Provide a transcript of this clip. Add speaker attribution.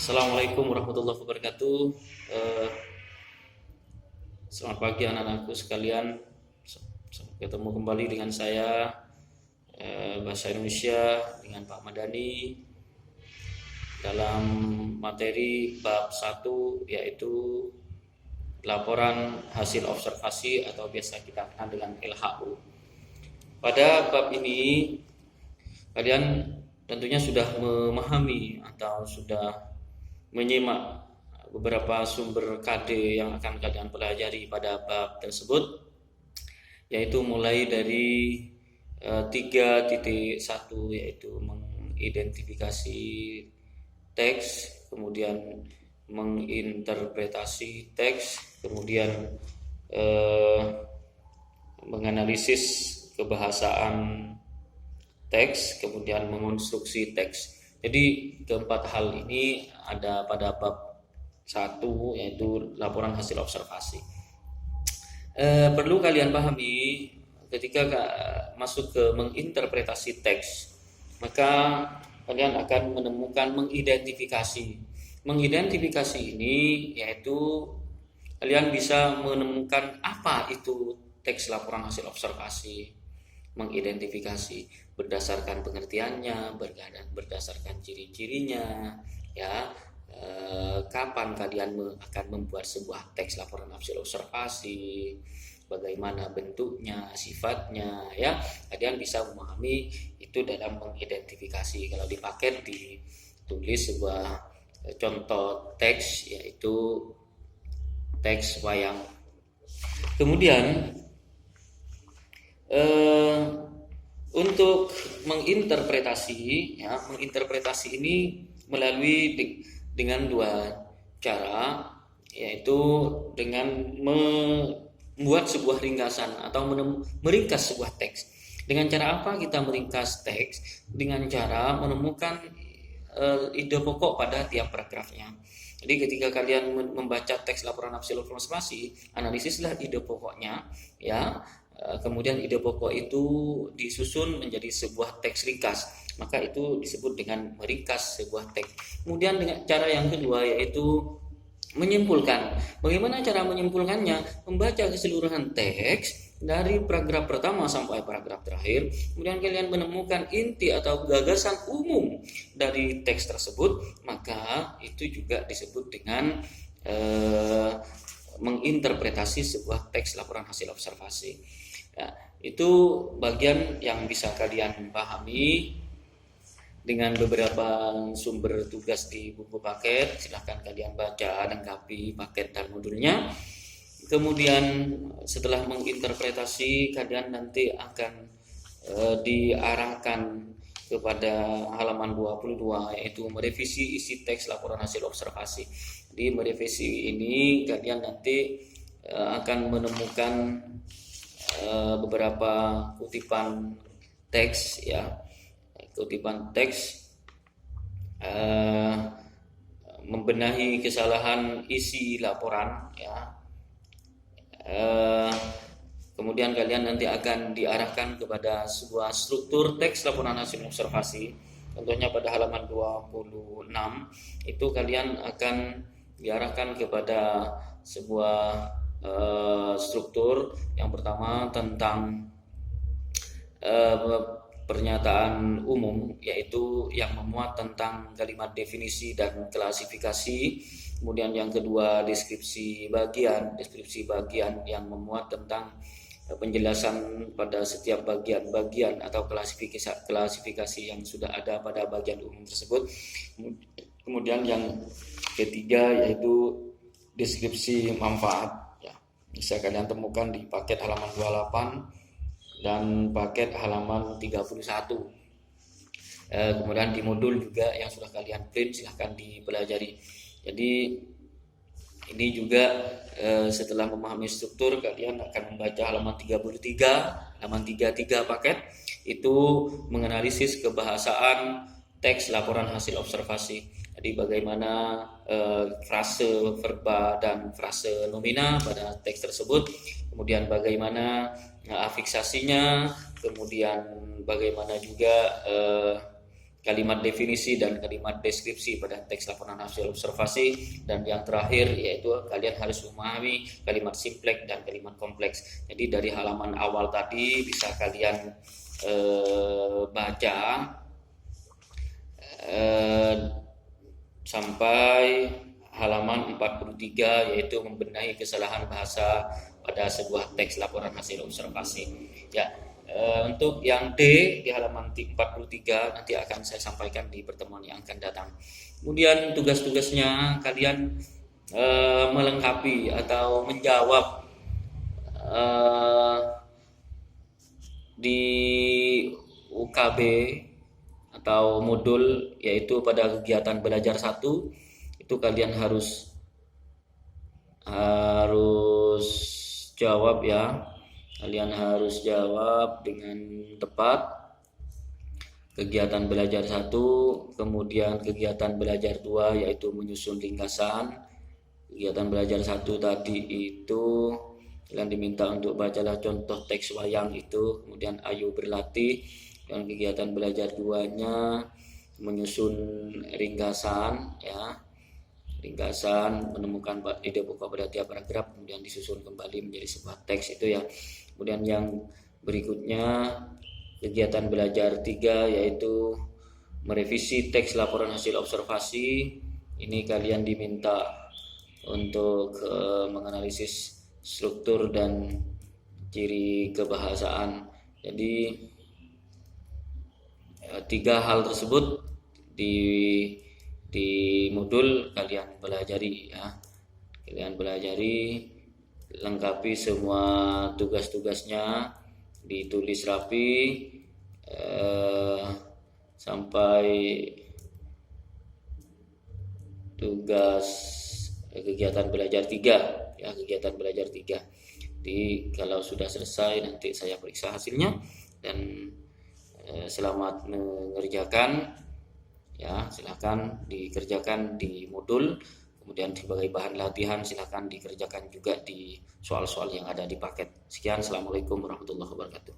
Speaker 1: Assalamualaikum warahmatullahi wabarakatuh. Eh, Selamat pagi anak-anakku sekalian. Ketemu kembali dengan saya, Bahasa Indonesia dengan Pak Madani dalam materi bab 1, yaitu laporan hasil observasi atau biasa kita kenal dengan LHO. Pada bab ini kalian tentunya sudah memahami atau sudah menyimak beberapa sumber KD yang akan kalian pelajari pada bab tersebut, yaitu mulai dari 3.1, yaitu mengidentifikasi teks, kemudian menginterpretasi teks, kemudian menganalisis kebahasaan teks, kemudian mengonstruksi teks. Jadi keempat hal ini ada pada bab 1, yaitu laporan hasil observasi. Perlu kalian pahami ketika masuk ke menginterpretasi teks, maka kalian akan menemukan mengidentifikasi. Mengidentifikasi ini yaitu kalian bisa menemukan apa itu teks laporan hasil observasi. Mengidentifikasi berdasarkan pengertiannya, berdasarkan ciri-cirinya, ya. Kapan kalian akan membuat sebuah teks laporan hasil observasi, bagaimana bentuknya, sifatnya, ya. Kalian bisa memahami itu dalam mengidentifikasi. Kalau di paket ditulis sebuah contoh teks, yaitu teks wayang. Kemudian untuk menginterpretasi, ya, menginterpretasi ini melalui dengan dua cara, yaitu dengan membuat sebuah ringkasan atau meringkas sebuah teks. Dengan cara apa kita meringkas teks? Dengan cara menemukan ide pokok pada tiap paragrafnya. Jadi ketika kalian membaca teks laporan hasil observasi, analisislah ide pokoknya, ya. Kemudian ide pokok itu disusun menjadi sebuah teks ringkas, maka itu disebut dengan meringkas sebuah teks. Kemudian dengan cara yang kedua yaitu menyimpulkan. Bagaimana cara menyimpulkannya? Membaca keseluruhan teks dari paragraf pertama sampai paragraf terakhir, kemudian kalian menemukan inti atau gagasan umum dari teks tersebut, maka itu juga disebut dengan menginterpretasi sebuah teks laporan hasil observasi. Ya, itu bagian yang bisa kalian pahami dengan beberapa sumber tugas di buku paket. Silahkan kalian baca, lengkapi paket dan modulnya. Kemudian setelah menginterpretasi, kalian nanti akan diarahkan kepada halaman 22, yaitu merevisi isi teks laporan hasil observasi. Di merevisi ini kalian nanti akan menemukan beberapa kutipan teks, ya, kutipan teks, membenahi kesalahan isi laporan, ya. Kemudian kalian nanti akan diarahkan kepada sebuah struktur teks laporan hasil observasi. Contohnya pada halaman 26 itu kalian akan diarahkan kepada sebuah struktur. Yang pertama tentang pernyataan umum, yaitu yang memuat tentang kalimat definisi dan klasifikasi. Kemudian yang kedua deskripsi bagian yang memuat tentang penjelasan pada setiap bagian-bagian atau klasifikasi yang sudah ada pada bagian umum tersebut. Kemudian yang ketiga yaitu deskripsi manfaat. Bisa kalian temukan di paket halaman 28 dan paket halaman 31. Kemudian di modul juga yang sudah kalian print, silahkan dipelajari. Jadi ini juga setelah memahami struktur, kalian akan membaca halaman 33, halaman 33 paket, itu menganalisis kebahasaan teks laporan hasil observasi. Jadi bagaimana frase verba dan frase nomina pada teks tersebut, kemudian bagaimana afiksasinya, kemudian bagaimana juga kalimat definisi dan kalimat deskripsi pada teks laporan hasil observasi, dan yang terakhir yaitu kalian harus memahami kalimat simpleks dan kalimat kompleks. Jadi dari halaman awal tadi bisa kalian baca sampai halaman 43, yaitu membenahi kesalahan bahasa pada sebuah teks laporan hasil observasi. Ya, untuk yang D di halaman 43 nanti akan saya sampaikan di pertemuan yang akan datang. Kemudian tugas-tugasnya kalian melengkapi atau menjawab di UKB atau modul, yaitu pada kegiatan belajar 1 itu kalian harus jawab ya. Kalian harus jawab dengan tepat kegiatan belajar 1, kemudian kegiatan belajar 2 yaitu menyusun ringkasan. Kegiatan belajar 1 tadi itu kalian diminta untuk bacalah contoh teks wayang itu, kemudian ayo berlatih. Dan kegiatan belajar 2-nya menyusun ringkasan ya. Ringkasan, menemukan ide pokok pada tiap paragraf, kemudian disusun kembali menjadi sebuah teks itu ya. Kemudian yang berikutnya kegiatan belajar 3 yaitu merevisi teks laporan hasil observasi. Ini kalian diminta untuk menganalisis struktur dan ciri kebahasaan. Jadi 3 hal tersebut di modul kalian pelajari ya. Kalian pelajari, lengkapi semua tugas-tugasnya, ditulis rapi sampai tugas kegiatan belajar 3 ya, kegiatan belajar 3. Jadi kalau sudah selesai nanti saya periksa hasilnya, dan selamat mengerjakan ya. Silakan dikerjakan di modul, kemudian sebagai bahan latihan silakan dikerjakan juga di soal-soal yang ada di paket. Sekian, assalamualaikum warahmatullahi wabarakatuh.